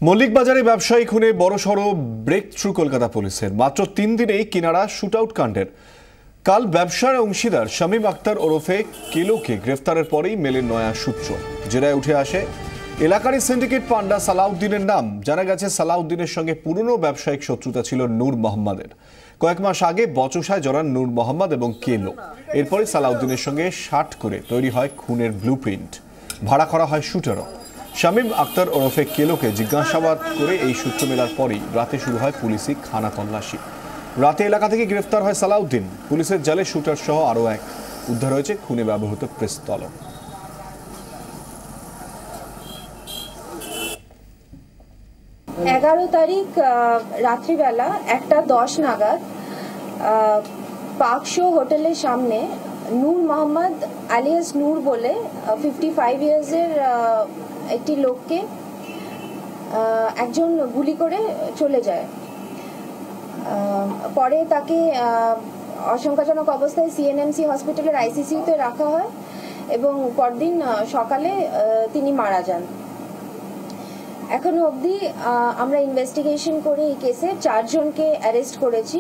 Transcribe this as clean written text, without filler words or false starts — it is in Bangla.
মল্লিক বাজারে ব্যবসায়ী খুনে বড়সড় ব্রেক থ্রু কলকাতা পুলিশের। মাত্র 3 দিনেই কিনারা শুটআউট কাণ্ডের। কাল ব্যবসার অংশীদার শামীম আক্তার ওরফে কেলোকে গ্রেফতারের পরেই মেলে নয়া সূত্র। জেরায় উঠে আসে এলাকার সিন্ডিকেট পান্ডা সালাউদ্দিনের নাম। জানা গেছে সালাউদ্দিনের সঙ্গে পুরনো ব্যবসায়িক শত্রুতা ছিল নূর মোহাম্মদের। কয়েক মাস আগে বচসায় জড়ান নূর মোহাম্মদ এবং কেলো। এরপরে সালাউদ্দিনের সঙ্গে শার্ট করে তৈরি হয় খুনের ব্লুপ্রিন্ট। ভাড়া করা হয় শুটারও। শামীম আক্তার ওরফে কেলোকে জিজ্ঞাসাবাদ করে এই সূত্র মেলার পরেই রাতে শুরু হয় পুলিশি খানা তল্লাশি। রাতে এলাকা থেকে গ্রেফতার হয় সালাউদ্দিন। পুলিশের জালে শুটার সহ আরও এক উদ্ধার হয়েছে খুনে ব্যবহৃত পিস্তল। 11 তারিখ রাত্রিবেলা 1:10 নাগাদ পার্ক শো হোটেলের সামনে নূর মোহাম্মদ আলিয়াস নূর বলে 55 ইয়ার্সের একটি লোককে একজন গুলি করে চলে যায়। পরে তাকে আশঙ্কাজনক অবস্থায় সিএনএমসি হসপিটালের আইসিসিউতে রাখা হয় এবং পরদিন সকালে তিনি মারা যান। এখনো অবধি আমরা ইনভেস্টিগেশন করে এই কেসে 4 জনকে অ্যারেস্ট করেছি।